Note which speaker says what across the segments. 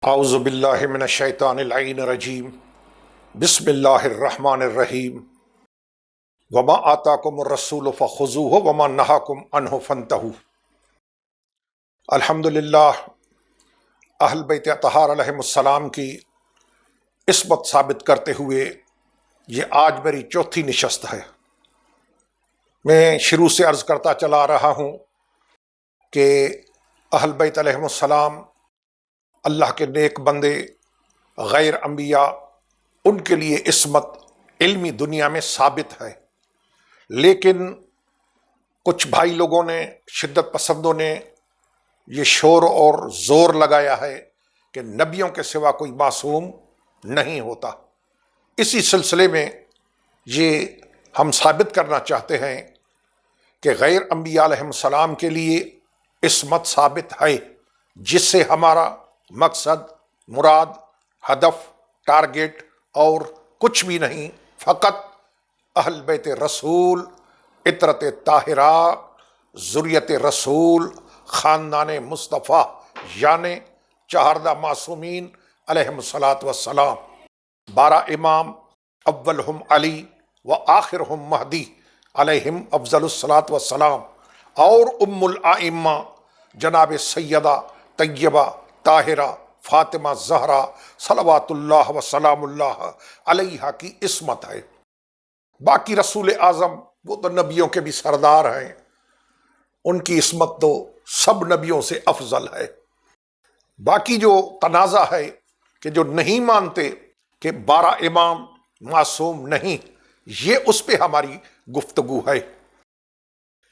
Speaker 1: اعوذ باللہ من الشیطان اللعین الرجیم بسم اللہ الرحمن الرحیم وما آتاکم الرسول فخذوہ وما نہاکم عنہ فانتہوا۔ الحمدللہ اہل بیت اطہار علیہم السلام کی عصمت ثابت کرتے ہوئے یہ آج میری چوتھی نشست ہے۔ میں شروع سے عرض کرتا چلا رہا ہوں کہ اہل بیت علیہم السلام اللہ کے نیک بندے، غیر انبیاء، ان کے لیے عصمت علمی دنیا میں ثابت ہے، لیکن کچھ بھائی لوگوں نے، شدت پسندوں نے یہ شور اور زور لگایا ہے کہ نبیوں کے سوا کوئی معصوم نہیں ہوتا۔ اسی سلسلے میں یہ ہم ثابت کرنا چاہتے ہیں کہ غیر انبیاء علیہم السلام کے لیے عصمت ثابت ہے، جس سے ہمارا مقصد، مراد، ہدف، ٹارگیٹ اور کچھ بھی نہیں، فقط اہل بیت رسول، عطرت طاہرہ، ذریت رسول، خاندان مصطفیٰ، یعنی 14 معصومین علیہم الصلاۃ والسلام، 12 امام، اولہم علی و آخرہم مہدی علیہم افضل الصلاۃ والسلام، اور ام الائمہ جناب سیدہ طیبہ طاہرہ فاطمہ زہرا صلوات اللہ وسلام اللہ علیہا کی عصمت ہے۔ باقی رسول اعظم وہ تو نبیوں کے بھی سردار ہیں، ان کی عصمت تو سب نبیوں سے افضل ہے۔ باقی جو تنازع ہے کہ جو نہیں مانتے کہ 12 امام معصوم نہیں، یہ اس پہ ہماری گفتگو ہے۔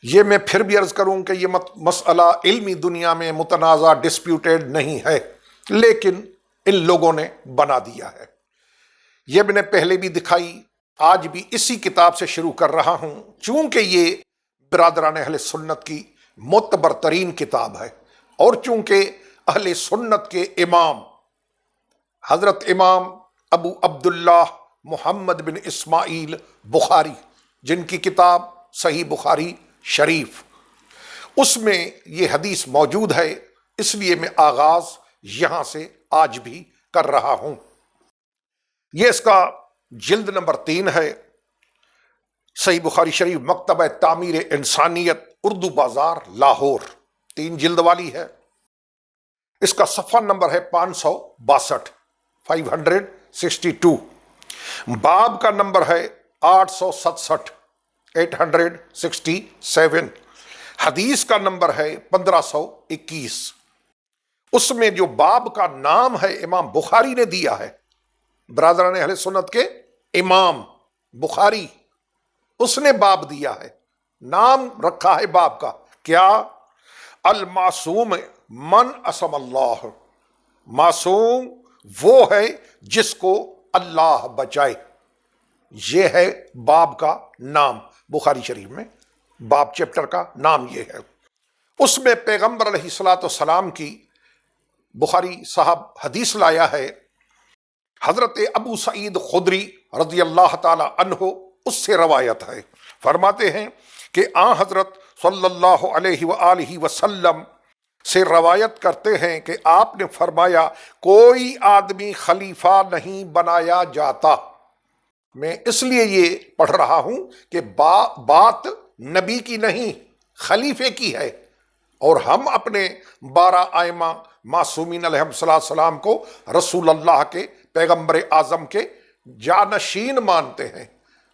Speaker 1: یہ میں پھر بھی عرض کروں کہ یہ مسئلہ علمی دنیا میں متنازع، ڈسپیوٹیڈ نہیں ہے، لیکن ان لوگوں نے بنا دیا ہے۔ یہ میں نے پہلے بھی دکھائی، آج بھی اسی کتاب سے شروع کر رہا ہوں، چونکہ یہ برادران اہل سنت کی معتبر ترین کتاب ہے، اور چونکہ اہل سنت کے امام حضرت امام ابو عبداللہ محمد بن اسماعیل بخاری، جن کی کتاب صحیح بخاری شریف، اس میں یہ حدیث موجود ہے، اس لیے میں آغاز یہاں سے آج بھی کر رہا ہوں۔ یہ اس کا جلد نمبر 3 ہے، صحیح بخاری شریف، مکتبہ تعمیر انسانیت، اردو بازار، لاہور، 3 جلد والی ہے۔ اس کا صفحہ نمبر ہے 562، 562۔ باب کا نمبر ہے 867، 867۔ حدیث کا نمبر ہے 1521۔ اس میں جو باب کا نام ہے امام بخاری نے دیا ہے، برادران اہل سنت کے امام بخاری، اس نے باب دیا ہے، نام رکھا ہے باب کا، کیا؟ المعصوم من عصم اللہ، معصوم وہ ہے جس کو اللہ بچائے۔ یہ ہے باب کا نام، بخاری شریف میں باب چیپٹر کا نام یہ ہے۔ اس میں پیغمبر علیہ الصلاۃ والسلام کی بخاری صاحب حدیث لایا ہے، حضرت ابو سعید خدری رضی اللہ تعالی عنہ، اس سے روایت ہے، فرماتے ہیں کہ آن حضرت صلی اللہ علیہ وآلہ وسلم سے روایت کرتے ہیں کہ آپ نے فرمایا، کوئی آدمی خلیفہ نہیں بنایا جاتا۔ میں اس لیے یہ پڑھ رہا ہوں کہ بات نبی کی نہیں، خلیفے کی ہے، اور ہم اپنے 12 ائمہ معصومین علیہ السلام کو رسول اللہ کے، پیغمبر اعظم کے جانشین مانتے ہیں،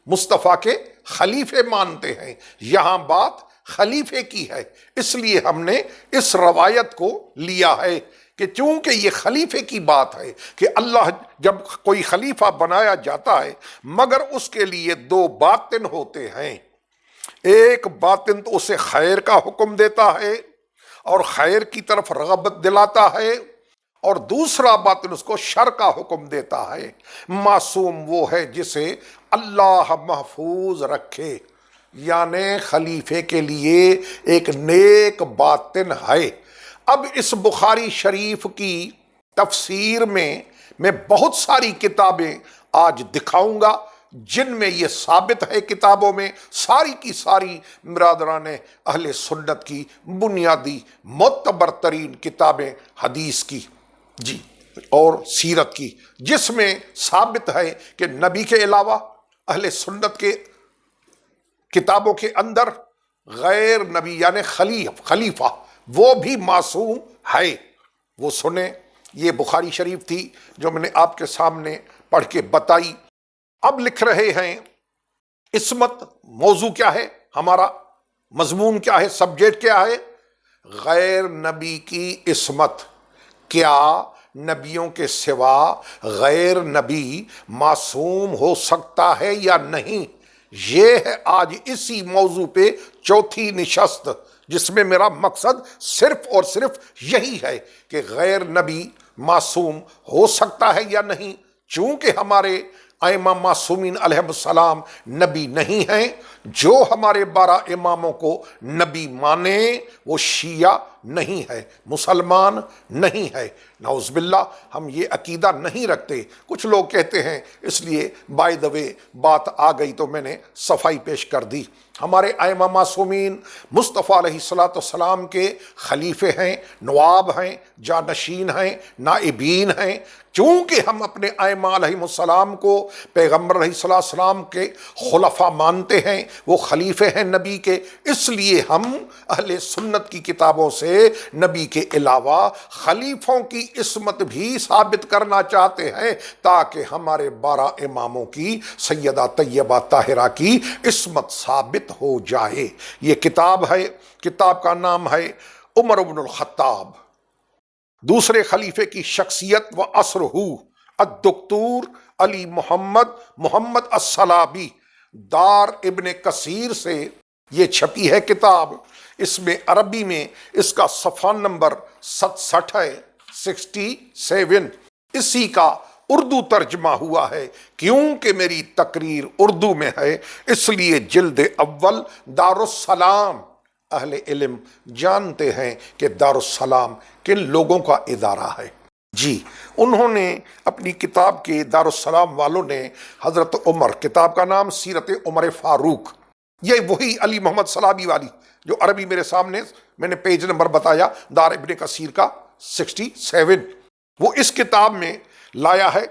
Speaker 1: مصطفیٰ کے خلیفے مانتے ہیں۔ یہاں بات خلیفے کی ہے، اس لیے ہم نے اس روایت کو لیا ہے کہ چونکہ یہ خلیفے کی بات ہے کہ اللہ جب کوئی خلیفہ بنایا جاتا ہے، مگر اس کے لیے 2 باطن ہوتے ہیں۔ ایک باطن تو اسے خیر کا حکم دیتا ہے اور خیر کی طرف رغبت دلاتا ہے، اور دوسرا باطن اس کو شر کا حکم دیتا ہے۔ معصوم وہ ہے جسے اللہ محفوظ رکھے، یعنی خلیفے کے لیے ایک نیک باطن ہے۔ اب اس بخاری شریف کی تفسیر میں بہت ساری کتابیں آج دکھاؤں گا، جن میں یہ ثابت ہے، کتابوں میں ساری کی ساری برادران اہل سنت کی بنیادی معتبر ترین کتابیں حدیث کی۔ جی اور سیرت کی، جس میں ثابت ہے کہ نبی کے علاوہ اہل سنت کے کتابوں کے اندر غیر نبی یعنی خلیفہ وہ بھی معصوم ہے۔ وہ سنیں، یہ بخاری شریف تھی جو میں نے آپ کے سامنے پڑھ کے بتائی۔ اب لکھ رہے ہیں عصمت، موضوع کیا ہے ہمارا، مضمون کیا ہے، سبجیکٹ کیا ہے؟ غیر نبی کی عصمت۔ کیا نبیوں کے سوا غیر نبی معصوم ہو سکتا ہے یا نہیں؟ یہ ہے آج اسی موضوع پہ چوتھی نشست، جس میں میرا مقصد صرف اور صرف یہی ہے کہ غیر نبی معصوم ہو سکتا ہے یا نہیں۔ چونکہ ہمارے ائمہ معصومین علیہ السلام نبی نہیں ہیں، جو ہمارے 12 اماموں کو نبی مانے وہ شیعہ نہیں ہے، مسلمان نہیں ہے۔ نعوذ باللہ، ہم یہ عقیدہ نہیں رکھتے۔ کچھ لوگ کہتے ہیں، اس لیے بائی دا وے بات آ گئی تو میں نے صفائی پیش کر دی۔ ہمارے ائمہ معصومین مصطفیٰ علیہ السلام کے خلیفے ہیں، نواب ہیں، جانشین ہیں، نائبین ہیں۔ چونکہ ہم اپنے ائمہ علیہ السلام کو پیغمبر علیہ السلام کے خلفاء مانتے ہیں، وہ خلیفے ہیں نبی کے، اس لیے ہم اہل سنت کی کتابوں سے نبی کے علاوہ خلیفوں کی عصمت بھی ثابت کرنا چاہتے ہیں، تاکہ ہمارے 12 اماموں کی سیدہ طیبہ طاہرہ کی عصمت ثابت ہو جائے۔ یہ کتاب ہے، کتاب کا نام ہے عمر بن الخطاب، دوسرے خلیفے کی شخصیت و اثر الدکتور علی محمد الصلابی، دار ابن کثیر سے یہ چھپی ہے کتاب۔ اس میں عربی میں اس کا صفحہ نمبر 67 ہے، 67۔ اسی کا اردو ترجمہ ہوا ہے۔ کیونکہ میری تقریر اردو میں ہے، اس لیے جلد اول دارالسلام، اہل علم جانتے ہیں کہ دارالسلام کن لوگوں کا ادارہ ہے۔ جی، انہوں نے اپنی کتاب کے دارالسلام والوں نے حضرت عمر، کتاب کا نام سیرت عمر فاروق، یہ وہی علی محمد صلابی والی جو عربی میرے سامنے میں نے پیج نمبر بتایا، دار ابن کثیر کا 67، وہ اس کتاب میں لایا ہے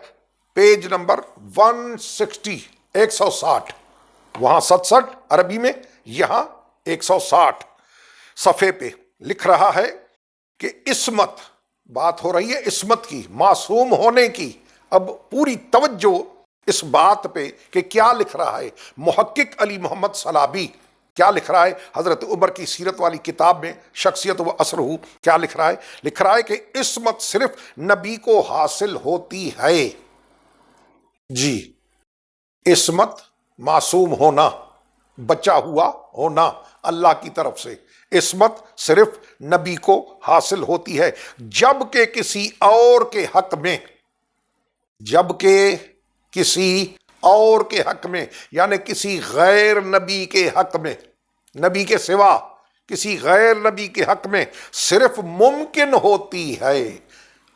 Speaker 1: پیج نمبر 160، 160، وہاں 67 عربی میں، یہاں 160 صفحے پہ لکھ رہا ہے کہ عصمت، بات ہو رہی ہے عصمت کی، معصوم ہونے کی۔ اب پوری توجہ اس بات پہ کہ کیا لکھ رہا ہے محقق علی محمد صلابی، کیا لکھ رہا ہے حضرت عمر کی سیرت والی کتاب میں شخصیت و اثر کیا لکھ رہا ہے؟ لکھ رہا ہے کہ عصمت صرف نبی کو حاصل ہوتی ہے۔ جی، عصمت معصوم ہونا، بچا ہوا ہونا اللہ کی طرف سے، عصمت صرف نبی کو حاصل ہوتی ہے، جبکہ کسی اور کے حق میں، جبکہ کسی اور کے حق میں یعنی کسی غیر نبی کے حق میں، نبی کے سوا کسی غیر نبی کے حق میں صرف ممکن ہوتی ہے۔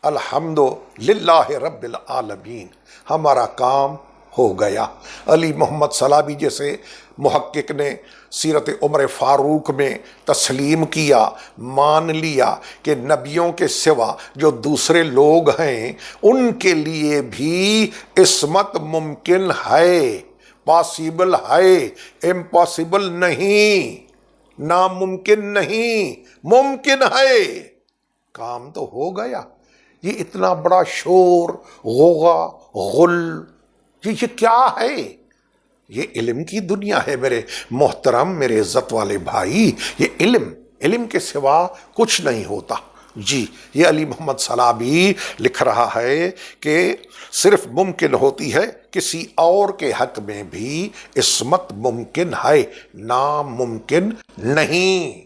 Speaker 1: الحمدللہ رب العالمین، ہمارا کام ہو گیا۔ علی محمد صلابی جیسے محقق نے سیرت عمر فاروق میں تسلیم کیا، مان لیا کہ نبیوں کے سوا جو دوسرے لوگ ہیں ان کے لیے بھی عصمت ممکن ہے، پاسیبل ہے، امپاسبل نہیں، ناممکن نہیں، ممکن ہے۔ کام تو ہو گیا۔ یہ اتنا بڑا شور، غوغا، غل، یہ کیا ہے؟ یہ علم کی دنیا ہے میرے محترم، میرے عزت والے بھائی، یہ علم کے سوا کچھ نہیں ہوتا۔ جی، یہ علی محمد صلابی لکھ رہا ہے کہ صرف ممکن ہوتی ہے، کسی اور کے حق میں بھی عصمت ممکن ہے، ناممکن نہیں۔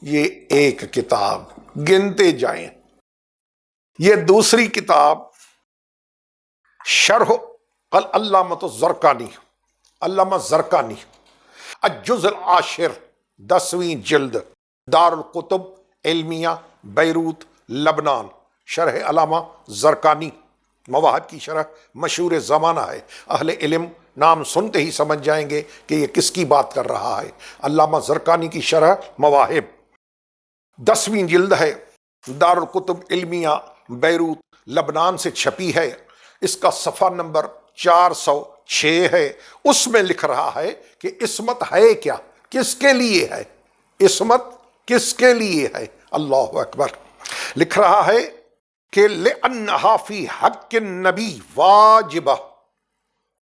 Speaker 1: یہ ایک کتاب، گنتے جائیں۔ یہ دوسری کتاب شرح العلامۃ الزرقانی، علامہ زرقانی، الجزء العاشر، 10ویں جلد، دار الکتب علمیہ، بیروت، لبنان، شرح علامہ زرقانی، مواہب کی شرح مشہور زمانہ ہے۔ اہل علم نام سنتے ہی سمجھ جائیں گے کہ یہ کس کی بات کر رہا ہے۔ علامہ زرقانی کی شرح مواہب، 10ویں جلد ہے، دار الکتب علمیہ، بیروت، لبنان سے چھپی ہے، اس کا صفحہ نمبر 406 ہے۔ اس میں لکھ رہا ہے کہ عصمت ہے کیا، کس کے لیے ہے، عصمت کس کے لیے ہے؟ اللہ اکبر۔ لکھ رہا ہے کہ لِأَنَّهَا فِي حَقِّ النَّبِي واجبہ،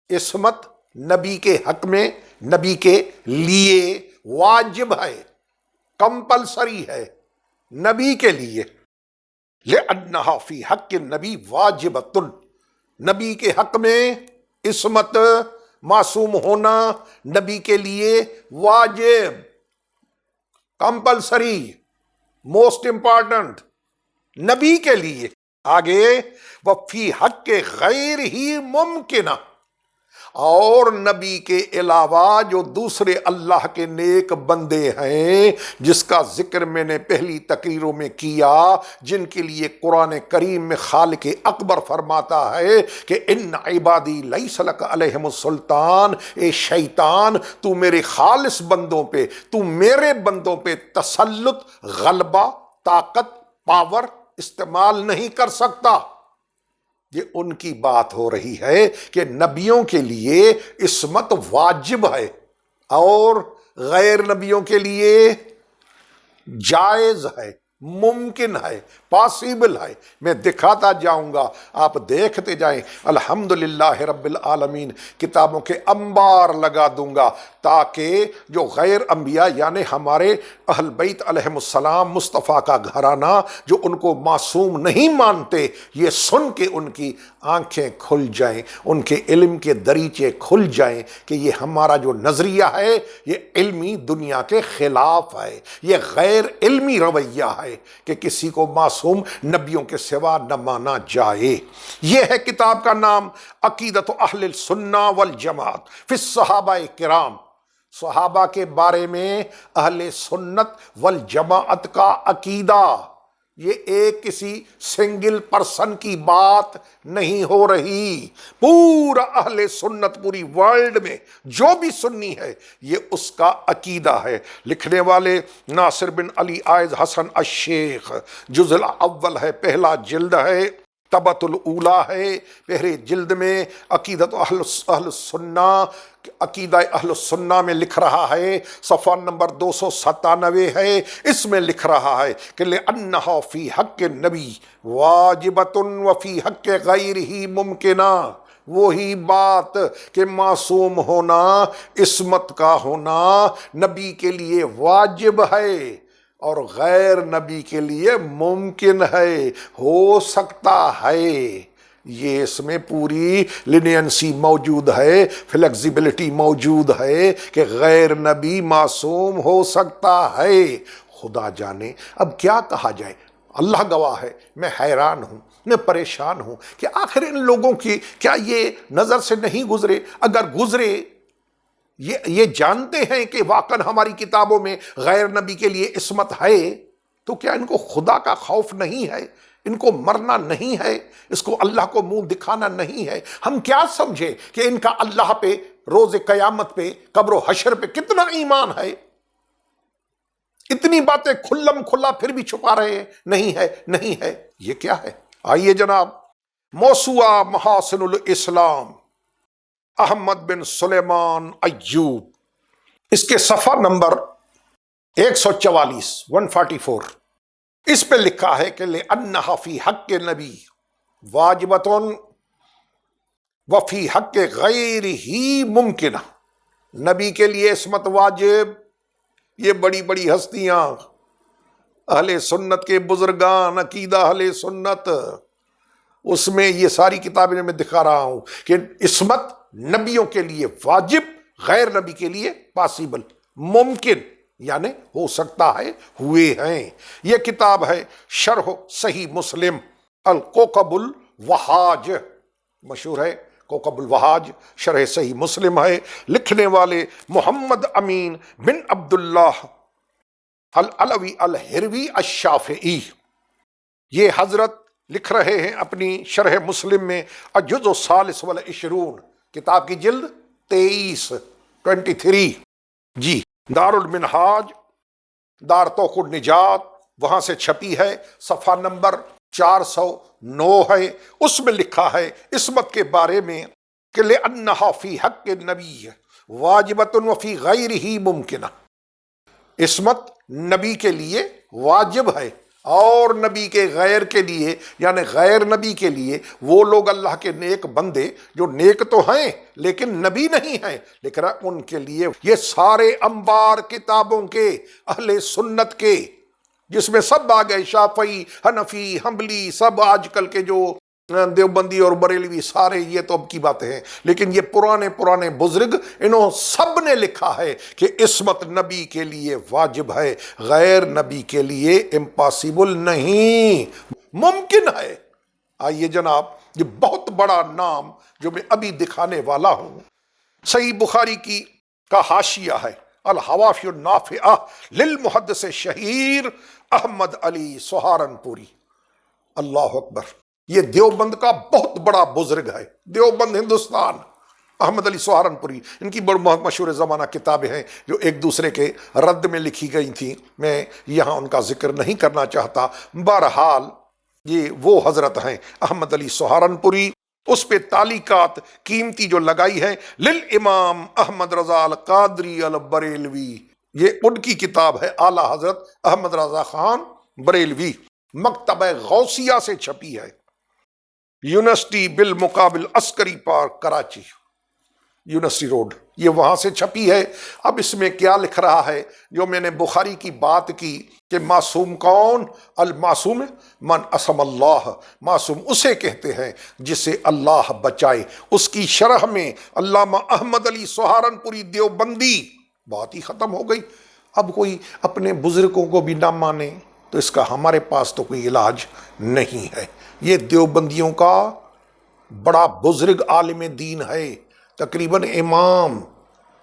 Speaker 1: عصمت نبی کے حق میں، نبی کے لیے واجب ہے، کمپلسری ہے، نبی کے لیے۔ لِأَنَّهَا فِي حَقِّ النَّبِي وَاجِبَةٌ، نبی کے حق میں عصمت، معصوم ہونا نبی کے لیے واجب، کمپلسری، موسٹ امپارٹنٹ، نبی کے لیے۔ آگے وفی حق کے غیر ہی ممکنہ، اور نبی کے علاوہ جو دوسرے اللہ کے نیک بندے ہیں جس کا ذکر میں نے پہلی تقریروں میں کیا، جن کے لیے قرآن کریم میں خالق اکبر فرماتا ہے کہ ان عبادی لیس لک علیہم السلطان، اے شیطان تو میرے خالص بندوں پہ، تو میرے بندوں پہ تسلط، غلبہ، طاقت، پاور استعمال نہیں کر سکتا۔ یہ ان کی بات ہو رہی ہے کہ نبیوں کے لیے عصمت واجب ہے اور غیر نبیوں کے لیے جائز ہے، ممکن ہے، پاسیبل ہے۔ میں دکھاتا جاؤں گا، آپ دیکھتے جائیں۔ الحمدللہ رب العالمین، کتابوں کے انبار لگا دوں گا تاکہ جو غیر انبیاء یعنی ہمارے اہل بیت علیہم السلام، مصطفیٰ کا گھرانہ، جو ان کو معصوم نہیں مانتے، یہ سن کے ان کی آنکھیں کھل جائیں، ان کے علم کے دریچے کھل جائیں کہ یہ ہمارا جو نظریہ ہے یہ علمی دنیا کے خلاف ہے، یہ غیر علمی رویہ ہے کہ کسی کو معصوم نبیوں کے سوا نہ مانا جائے۔ یہ ہے کتاب کا نام عقیدۃ اہل السنہ والجماعت فی الصحابہ کرام، صحابہ کے بارے میں اہل سنت والجماعت کا عقیدہ۔ یہ ایک کسی سنگل پرسن کی بات نہیں ہو رہی، پورا اہل سنت پوری ورلڈ میں جو بھی سنی ہے یہ اس کا عقیدہ ہے۔ لکھنے والے ناصر بن علی عائض حسن الشیخ، جزء الاول ہے، پہلا جلد ہے، طبعۃ الاولیٰ ہے، پہلے جلد میں عقیدۃ اہل السنہ، عقیدہ اہل السنہ میں لکھ رہا ہے، صفحہ نمبر 297 ہے، اس میں لکھ رہا ہے کہ لِأَنَّهَا فِي حَقِّ النَّبِي وَاجِبَةٌ وَفِي حَقِّ غَيْرِهِ مُمْكِنَةٌ۔ وہی بات کہ معصوم ہونا، عصمت کا ہونا نبی کے لیے واجب ہے اور غیر نبی کے لیے ممکن ہے، ہو سکتا ہے۔ یہ اس میں پوری لینینسی موجود ہے، فلیکسیبلٹی موجود ہے کہ غیر نبی معصوم ہو سکتا ہے۔ خدا جانے اب کیا کہا جائے، اللہ گواہ ہے، میں حیران ہوں، میں پریشان ہوں کہ آخر ان لوگوں کی کیا یہ نظر سے نہیں گزرے؟ اگر گزرے، یہ جانتے ہیں کہ واقعا ہماری کتابوں میں غیر نبی کے لیے عصمت ہے، تو کیا ان کو خدا کا خوف نہیں ہے؟ ان کو مرنا نہیں ہے؟ اس کو اللہ کو منہ دکھانا نہیں ہے؟ ہم کیا سمجھے کہ ان کا اللہ پہ، روز قیامت پہ، قبر و حشر پہ کتنا ایمان ہے؟ اتنی باتیں کھلم کھلا پھر بھی چھپا رہے ہیں، نہیں ہے، نہیں ہے۔ یہ کیا ہے؟ آئیے جناب، موسوعہ محاسن الاسلام، احمد بن سلیمان ایوب، اس کے صفحہ نمبر 144 144، اس پہ لکھا ہے کہ لِأَنَّهَا فِي حَقِّ النَّبِي وَاجِبَةٌ وَفِي حَقِّ غَيْرِهِ مُمْكِنَةٌ۔ نبی کے لیے عصمت واجب، یہ بڑی بڑی ہستیاں، اہل سنت کے بزرگان، عقیدہ اہل سنت، اس میں یہ ساری کتابیں میں دکھا رہا ہوں کہ عصمت نبیوں کے لیے واجب، غیر نبی کے لیے پاسیبل، ممکن، یعنی ہو سکتا ہے، ہوئے ہیں۔ یہ کتاب ہے شرح صحیح مسلم، الکوکب الوہاج، مشہور ہے کوکب الوہاج، شرح صحیح مسلم ہے، لکھنے والے محمد امین بن عبداللہ العلوی الہروی الشافعی۔ یہ حضرت لکھ رہے ہیں اپنی شرح مسلم میں الجزء الثالث والعشرون، کتاب کی جلد 23 جی، دار المنہاج، دار توق النجات، وہاں سے چھپی ہے، صفحہ نمبر 409 ہے، اس میں لکھا ہے عصمت کے بارے میں کہ لِأَنَّهَا فِي حَقِّ النَّبِيِّ وَاجِبَةٌ وَفِي غَيْرِهِ مُمْكِنَةٌ۔ عصمت نبی کے لیے واجب ہے اور نبی کے غیر کے لیے، یعنی غیر نبی کے لیے، وہ لوگ اللہ کے نیک بندے جو نیک تو ہیں لیکن نبی نہیں ہیں، لیکن ان کے لیے یہ سارے انبار کتابوں کے اہل سنت کے، جس میں سب آ گئے، شافعی، حنفی، حنبلی، سب آج کل کے جو دیوبندی اور بریلوی، سارے یہ تو اب کی باتیں ہیں، لیکن یہ پرانے بزرگ، انہوں سب نے لکھا ہے کہ عصمت نبی کے لیے واجب ہے، غیر نبی کے لیے امپاسبل نہیں، ممکن ہے۔ آئیے جناب، یہ بہت بڑا نام جو میں ابھی دکھانے والا ہوں، صحیح بخاری کا حاشیہ ہے، الحواشی النافعہ للمحدث شہیر احمد علی سہارنپوری۔ اللہ اکبر، یہ دیوبند کا بہت بڑا بزرگ ہے، دیوبند ہندوستان، احمد علی سہارنپوری۔ ان کی بڑی مشہور زمانہ کتابیں ہیں جو ایک دوسرے کے رد میں لکھی گئی تھیں، میں یہاں ان کا ذکر نہیں کرنا چاہتا۔ بہرحال یہ وہ حضرت ہیں احمد علی سہارنپوری، اس پہ تعلیقات قیمتی جو لگائی ہے للامام احمد رضا القادری البریلوی، یہ ان کی کتاب ہے، اعلیٰ حضرت احمد رضا خان بریلوی، مکتبہ غوثیہ سے چھپی ہے، یونیورسٹی بالمقابل عسکری پارک کراچی، یونیورسٹی روڈ، یہ وہاں سے چھپی ہے۔ اب اس میں کیا لکھ رہا ہے، جو میں نے بخاری کی بات کی کہ معصوم کون؟ المعصوم من عصم اللہ، معصوم اسے کہتے ہیں جسے اللہ بچائے۔ اس کی شرح میں علامہ احمد علی سہارنپوری دیوبندی، بات ہی ختم ہو گئی۔ اب کوئی اپنے بزرگوں کو بھی نہ مانے تو اس کا ہمارے پاس تو کوئی علاج نہیں ہے۔ یہ دیوبندیوں کا بڑا بزرگ عالم دین ہے، تقریباً امام،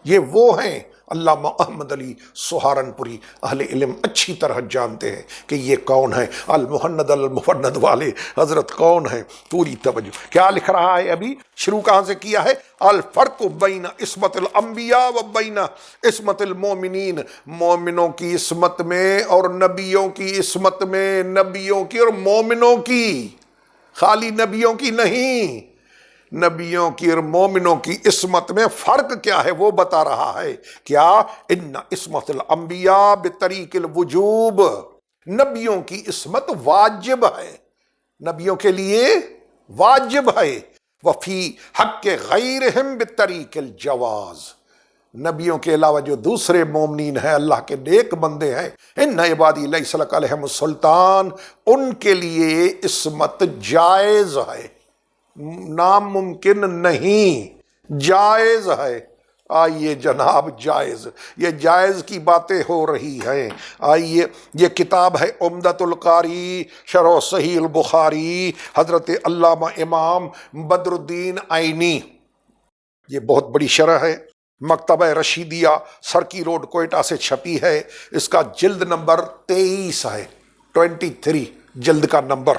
Speaker 1: یہ وہ ہیں علامہ احمد علی سہارنپوری۔ اہل علم اچھی طرح جانتے ہیں کہ یہ کون ہے، المحند المفند والے حضرت کون ہیں۔ پوری توجہ، کیا لکھ رہا ہے؟ ابھی شروع کہاں سے کیا ہے؟ الفرق بین عصمت الانبیاء و بین عصمت المومنین، مومنوں کی عصمت میں اور نبیوں کی عصمت میں، نبیوں کی اور مومنوں کی، خالی نبیوں کی نہیں، نبیوں کی اور مومنوں کی عصمت میں فرق کیا ہے وہ بتا رہا ہے۔ کیا؟ ان عصمت الانبیاء بطریق الوجوب، نبیوں کی عصمت واجب ہے، نبیوں کے لیے واجب ہے، وفی حق غیرہم بطریق الجواز، نبیوں کے علاوہ جو دوسرے مومنین ہیں، اللہ کے نیک بندے ہیں، ان عبادی لیس لک علیہم السلطان، ان کے لیے عصمت جائز ہے، ناممکن نہیں، جائز ہے۔ آئیے جناب، جائز، یہ جائز کی باتیں ہو رہی ہیں۔ آئیے، یہ کتاب ہے عمدۃ القاری شرح صحیح البخاری، حضرت علامہ امام بدر الدین عینی، یہ بہت بڑی شرح ہے، مکتبہ رشیدیہ سرکی روڈ کوئٹہ سے چھپی ہے، اس کا جلد نمبر 23 ہے، 23 جلد کا نمبر،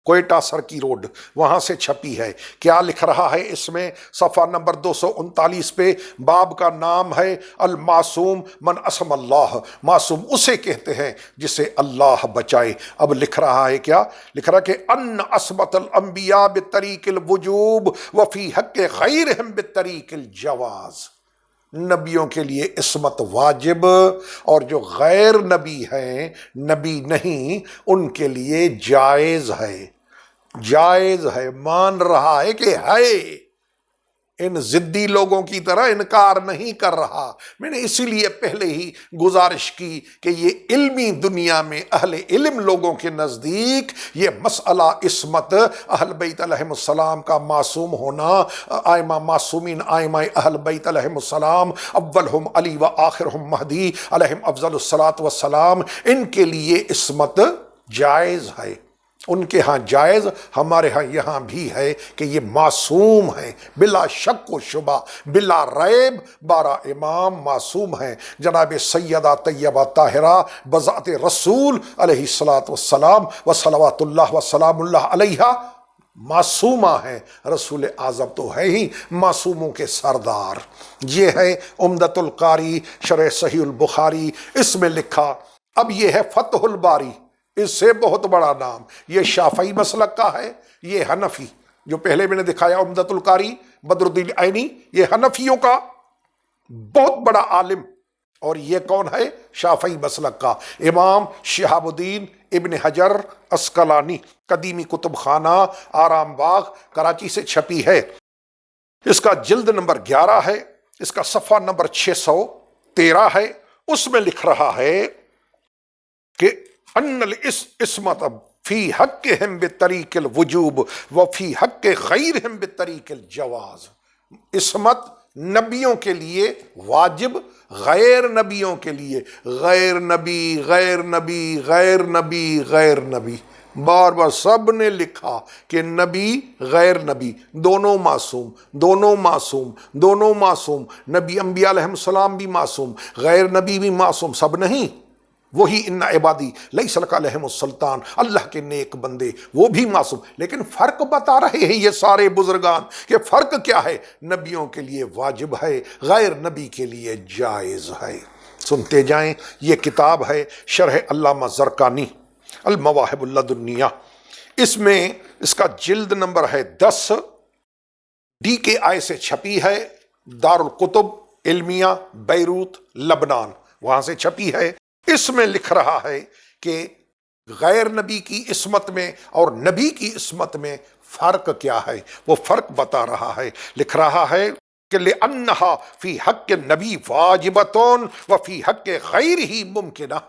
Speaker 1: کوئٹہ سرکی روڈ، وہاں سے چھپی ہے۔ کیا لکھ رہا ہے اس میں؟ صفحہ نمبر 239 پہ باب کا نام ہے المعصوم من عصم اللہ، معصوم اسے کہتے ہیں جسے اللہ بچائے۔ اب لکھ رہا ہے کیا؟ لکھ رہا ہے کہ ان عصمت الانبیاء بطریق الوجوب وفی حق غیرہم بطریق الجواز، نبیوں کے لیے عصمت واجب اور جو غیر نبی ہیں، نبی نہیں، ان کے لیے جائز ہے، جائز ہے، مان رہا ہے کہ ہے، ان ضدی لوگوں کی طرح انکار نہیں کر رہا۔ میں نے اسی لیے پہلے ہی گزارش کی کہ یہ علمی دنیا میں اہل علم لوگوں کے نزدیک یہ مسئلہ عصمت اہل بیت علیہم السلام کا معصوم ہونا، آئمہ معصومین، آئمہ اہل بیت علیہم السلام، اولہم علی و آخرہم مہدی علیہم افضل الصلاۃ والسلام، ان کے لیے عصمت جائز ہے، ان کے ہاں جائز، ہمارے ہاں یہاں بھی ہے کہ یہ معصوم ہیں، بلا شک و شبہ، بلا ریب، 12 امام معصوم ہیں۔ جناب سیدہ طیبہ طاہرہ بذات رسول علیہ الصلاۃ والسلام و صلوات اللہ و سلام اللہ علیہا معصومہ ہیں، رسول اعظم تو ہے ہی معصوموں کے سردار۔ یہ ہے عمدۃ القاری شرح صحیح البخاری، اس میں لکھا۔ اب یہ ہے فتح الباری، اس سے بہت بڑا نام، یہ شافعی مسلک کا ہے، یہ حنفی، جو پہلے میں نے دکھایا عمدۃ القاری بدر الدین عینی، یہ حنفیوں کا بہت بڑا عالم، اور یہ کون ہے؟ شافعی مسلک کا امام شہاب الدین ابن حجر عسقلانی، قدیمی کتب خانہ آرام باغ کراچی سے چھپی ہے، اس کا جلد نمبر 11 ہے، اس کا صفحہ نمبر 613 ہے، اس میں لکھ رہا ہے کہ ان العصمت فی حقہم بطریق الوجوب وفی حق غیرہم بطریق الجواز، عصمت نبیوں کے لیے واجب، غیر نبیوں کے لیے غیر نبی غیر نبی غیر نبی غیر نبی، بار بار سب نے لکھا کہ نبی غیر نبی دونوں معصوم، دونوں معصوم، دونوں معصوم، نبی انبیاء علیہ السلام بھی معصوم، غیر نبی بھی معصوم، سب نہیں، وہی ان عبادی لیس لک علیہم السلطان، اللہ کے نیک بندے وہ بھی معصوم، لیکن فرق بتا رہے ہیں یہ سارے بزرگان کہ فرق کیا ہے، نبیوں کے لیے واجب ہے، غیر نبی کے لیے جائز ہے۔ سنتے جائیں، یہ کتاب ہے شرح علامہ زرقانی المواہب اللدنیہ، اس میں اس کا جلد نمبر ہے 10، DKI سے چھپی ہے، دارالکتب علمیہ بیروت لبنان، وہاں سے چھپی ہے۔ اس میں لکھ رہا ہے کہ غیر نبی کی عصمت میں اور نبی کی عصمت میں فرق کیا ہے، وہ فرق بتا رہا ہے، لکھ رہا ہے کہ لِأَنَّهَا فِي حَقِّ النَّبِي وَاجِبَةٌ وَفِي حَقِّ غَيْرِهِ مُمْكِنَةٌ،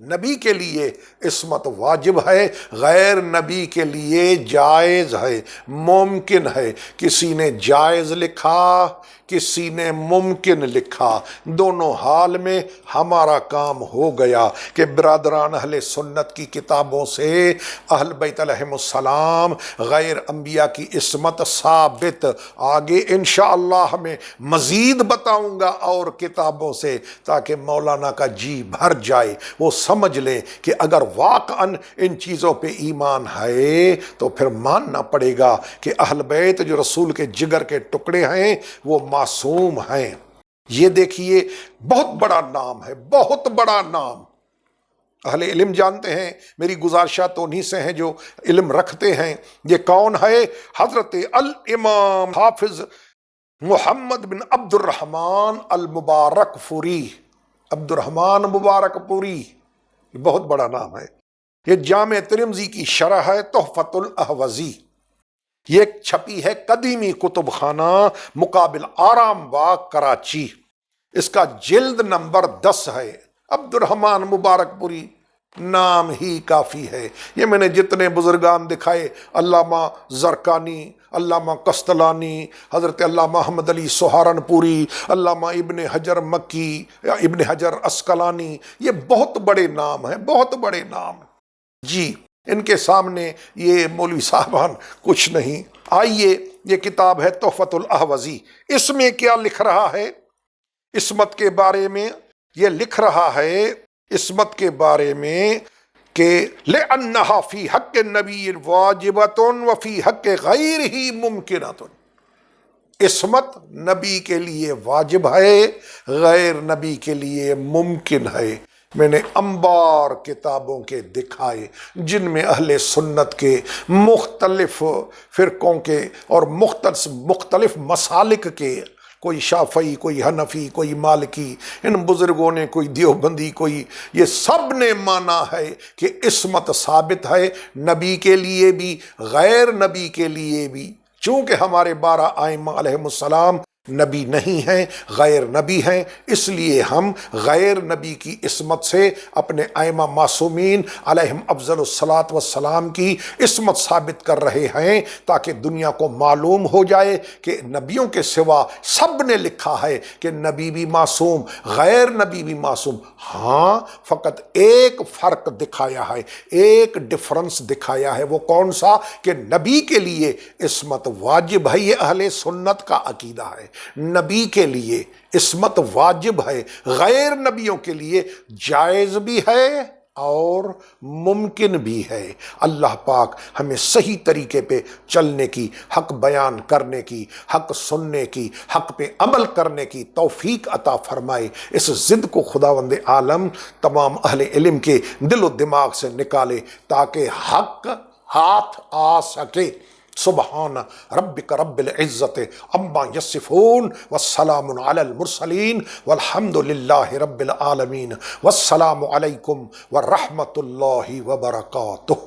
Speaker 1: نبی کے لیے عصمت واجب ہے، غیر نبی کے لیے جائز ہے، ممکن ہے، کسی نے جائز لکھا، کسی نے ممکن لکھا، دونوں حال میں ہمارا کام ہو گیا کہ برادران اہل سنت کی کتابوں سے اہل بیت علیہم السلام غیر انبیاء کی عصمت ثابت، آگے انشاءاللہ میں مزید بتاؤں گا اور کتابوں سے، تاکہ مولانا کا جی بھر جائے، وہ سمجھ لیں کہ اگر واقعاً ان چیزوں پہ ایمان ہے تو پھر ماننا پڑے گا کہ اہل بیت جو رسول کے جگر کے ٹکڑے ہیں وہ معصوم ہیں۔ یہ دیکھیے بہت بڑا نام ہے، بہت بڑا نام، اہل علم جانتے ہیں، میری گزارشات تو انہی سے ہیں جو علم رکھتے ہیں۔ یہ کون ہے؟ حضرت الامام حافظ محمد بن عبد الرحمن المبارک پوری، عبد الرحمن مبارک پوری، یہ بہت بڑا نام ہے۔ یہ جامع ترمذی کی شرح ہے تحفۃ الاحوذی، یہ چھپی ہے قدیمی کتب خانہ مقابل آرام باغ کراچی، اس کا جلد نمبر 10 ہے۔ عبد الرحمن مبارک پوری نام ہی کافی ہے۔ یہ میں نے جتنے بزرگان دکھائے، علامہ زرقانی، علامہ قسطلانی، حضرت علامہ محمد علی سہارنپوری، علامہ ابن حجر مکی، ابن حجر عسقلانی، یہ بہت بڑے نام ہیں، بہت بڑے نام جی، ان کے سامنے یہ مولوی صاحبان کچھ نہیں۔ آئیے، یہ کتاب ہے تحفۃ الاحوذی، اس میں کیا لکھ رہا ہے عصمت کے بارے میں؟ یہ لکھ رہا ہے عصمت کے بارے میں کہ لِأَنَّهَا فِي حَقِّ النَّبِيِّ وَاجِبَةٌ وَفِي حَقِّ غَيْرِهِ مُمْكِنَةٌ، عصمت نبی کے لیے واجب ہے، غیر نبی کے لیے ممکن ہے۔ میں نے انبار کتابوں کے دکھائے جن میں اہل سنت کے مختلف فرقوں کے اور مختلف مسالک کے، کوئی شافعی، کوئی حنفی، کوئی مالکی، ان بزرگوں نے، کوئی دیوبندی، کوئی، یہ سب نے مانا ہے کہ عصمت ثابت ہے نبی کے لیے بھی، غیر نبی کے لیے بھی، چونکہ ہمارے 12 ائمہ علیہم السلام نبی نہیں ہیں، غیر نبی ہیں، اس لیے ہم غیر نبی کی عصمت سے اپنے ائمہ معصومین علیہم افضل الصلاۃ والسلام کی عصمت ثابت کر رہے ہیں، تاکہ دنیا کو معلوم ہو جائے کہ نبیوں کے سوا سب نے لکھا ہے کہ نبی بھی معصوم، غیر نبی بھی معصوم، ہاں فقط ایک فرق دکھایا ہے، ایک ڈفرنس دکھایا ہے، وہ کون سا؟ کہ نبی کے لیے عصمت واجب ہے، یہ اہل سنت کا عقیدہ ہے، نبی کے لیے عصمت واجب ہے، غیر نبیوں کے لیے جائز بھی ہے اور ممکن بھی ہے۔ اللہ پاک ہمیں صحیح طریقے پہ چلنے کی، حق بیان کرنے کی، حق سننے کی، حق پہ عمل کرنے کی توفیق عطا فرمائے۔ اس ضد کو خداوند عالم تمام اہل علم کے دل و دماغ سے نکالے تاکہ حق ہاتھ آ سکے۔ سبحان ربک رب العزت عما یصفون والسلام علی المرسلین والحمد للہ رب العالمین، والسلام علیکم ورحمۃ اللہ وبرکاتہ۔